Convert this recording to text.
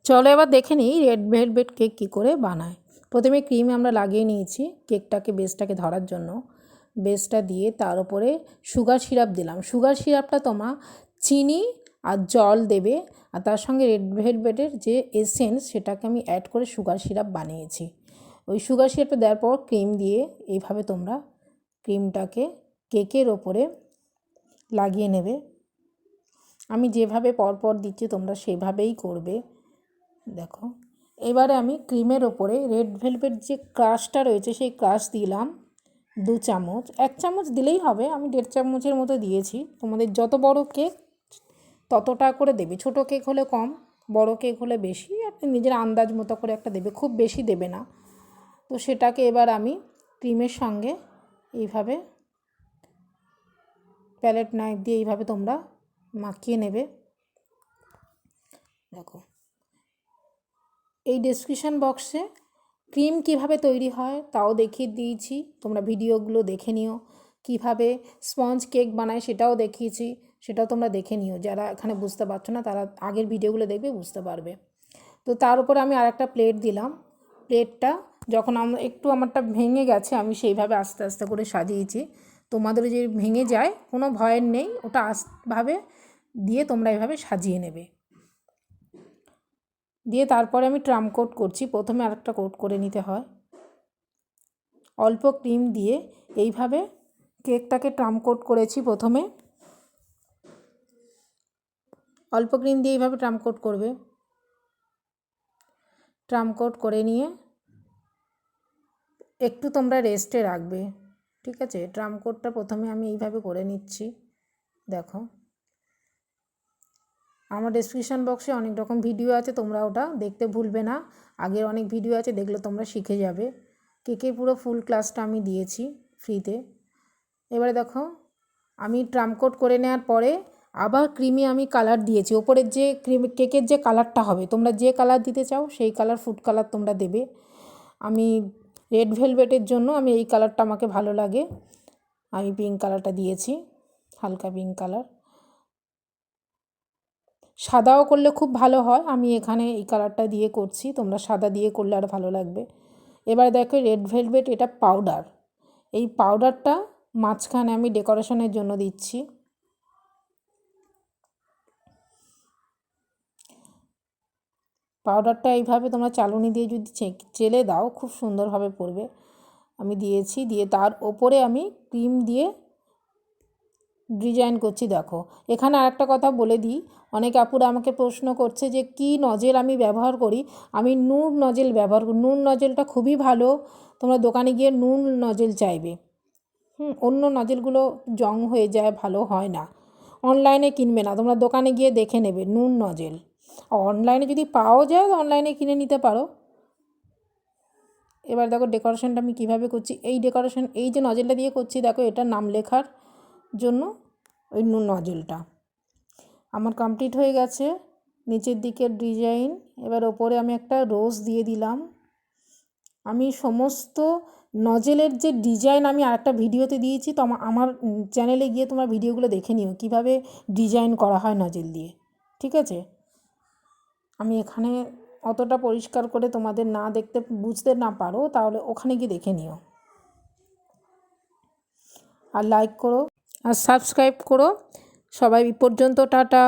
চলো এবার দেখে নিই রেড ভেলভেট কেক কী করে বানায়। প্রথমে ক্রিম আমরা লাগিয়ে নিয়েছি কেকটাকে বেসটাকে ধরার জন্য। বেসটা দিয়ে তার উপরে সুগার সিরাপ দিলাম। সুগার সিরাপটা তোমরা চিনি আর জল দেবে, আর তার সঙ্গে রেড ভেলভেটের যে এসেন্স সেটাকে আমি অ্যাড করে সুগার সিরাপ বানিয়েছি। ওই সুগার সিরাপটা দেওয়ার পর ক্রিম দিয়ে এইভাবে তোমরা ক্রিমটাকে কেকের ওপরে লাগিয়ে নেবে। আমি যেভাবে পরপর দিচ্ছি তোমরা সেভাবেই করবে। দেখো এবারে আমি ক্রিমের ওপরে রেড ভেলভেট যে ক্রাশটা রয়েছে সেই ক্রাশ দিলাম 2 চামচ। 1 চামচ দিলেই হবে, আমি 1.5 চামচের মতো দিয়েছি। তোমাদের যত বড় কেক ততটা করে দেবে, ছোট কেক হলে কম, বড় কেক হলে বেশি, আপনি নিজের আন্দাজ মতো করে একটা দেবে, খুব বেশি দেবে না। তো সেটাকে এবার আমি ক্রিমের সঙ্গে এইভাবে প্যালেট নাইফ দিয়ে এইভাবে তোমরা মাখিয়ে নেবে। দেখো এই ডেসক্রিপশান বক্সে ক্রিম কিভাবে তৈরি হয় তাও দেখিয়ে দিয়েছি, তোমরা ভিডিওগুলো দেখে নিও। কিভাবে স্পঞ্জ কেক বানায় সেটাও দেখিয়েছি, সেটাও তোমরা দেখে নিও। যারা এখানে বুঝতে পারছো না তারা আগের ভিডিওগুলো দেখবে, বুঝতে পারবে। তো তার উপরে আমি আরেকটা প্লেট দিলাম। প্লেটটা যখন একটু আমারটা ভেঙে গেছে আমি সেইভাবে আস্তে আস্তে করে সাজিয়েছি। তোমাদের যে ভেঙে যায় কোনো ভয়ের নেই, ওটা আস্তেভাবে দিয়ে তোমরা এভাবে সাজিয়ে নেবে। দিয়ে তারপরে আমি ট্রাম কোট করছি। প্রথমে আরেকটা কোট করে নিতে হয়। অল্প ক্রিম দিয়ে এইভাবে কেকটাকে ট্রাম কোট করেছি। প্রথমে অল্প ক্রিম দিয়ে এইভাবে ট্রাম কোট করবে। ট্রাম কোট করে নিয়ে একটু তোমরা রেস্টে রাখবে, ঠিক আছে। ট্রাম কোটটা প্রথমে আমি এইভাবে করে নিচ্ছি। দেখো আমার ডেসক্রিপশান বক্সে অনেক রকম ভিডিও আছে, তোমরা ওটা দেখতে ভুলবে না। আগের অনেক ভিডিও আছে, দেখলে তোমরা শিখে যাবে। কেকের পুরো ফুল ক্লাসটা আমি দিয়েছি ফ্রিতে। এবারে দেখো আমি ট্রাম কোট করে নেওয়ার পরে আবার ক্রিমে আমি কালার দিয়েছি। ওপরের যে কেকের যে কালারটা হবে, তোমরা যে কালার দিতে চাও সেই কালার, ফুড কালার তোমরা দেবে। আমি রেড ভেলভেটের জন্য আমি এই কালারটা আমাকে ভালো লাগে, আমি পিঙ্ক কালারটা দিয়েছি, হালকা পিঙ্ক কালার। সাদাও করলে খুব ভালো হয়, আমি এখানে এই কালারটা দিয়ে করছি, তোমরা সাদা দিয়ে করলে আর ভালো লাগবে। এবার দেখো রেড ভেলভেট এটা পাউডার, এই পাউডারটা মাঝখানে আমি ডেকোরেশনের জন্য দিচ্ছি। পাউডারটা এইভাবে তোমরা চালুনি দিয়ে যদি চেলে দাও খুব সুন্দরভাবে পড়বে। আমি দিয়েছি, দিয়ে তার ওপরে আমি ক্রিম দিয়ে ডিজাইন করছি। দেখো এখানে আরেকটা কথা বলে দিই, অনেক আপুরা আমাকে প্রশ্ন করছে যে কি নজেল আমি ব্যবহার করি। আমি নুন নজেল ব্যবহার করি। নুন নজেলটা খুবই ভালো, তোমরা দোকানে গিয়ে নুন নজেল চাইবে। অন্য নজেলগুলো জং হয়ে যায়, ভালো হয় না। অনলাইনে কিনবে না, তোমরা দোকানে গিয়ে দেখে নেবে নুন নজেল। অনলাইনে যদি পাওয়া যায় অনলাইনে কিনে নিতে পারো। এবার দেখো ডেকোরেশনটা আমি কীভাবে করছি। এই ডেকোরেশন এই যে নজেলটা দিয়ে করছি, দেখো এটা নাম লেখার জন্য ওই নুন নজেলটা আমার কমপ্লিট হয়ে গেছে। নিচের দিকের ডিজাইন, এবার ওপরে আমি একটা রোজ দিয়ে দিলাম। আমি সমস্ত নজেলের যে ডিজাইন আমি আরেকটা ভিডিওতে দিয়েছি, তো আমার চ্যানেলে গিয়ে তোমরা ভিডিওগুলো দেখে নিও কীভাবে ডিজাইন করা হয় নজেল দিয়ে, ঠিক আছে। আমি এখানে অতটা পরিষ্কার করে তোমাদের না দেখতে বুঝতে না পারো তাহলে ওখানে গিয়ে দেখে নিও। আর লাইক করো আর সাবস্ক্রাইব করো। সবাই পর্যন্ত টাটা।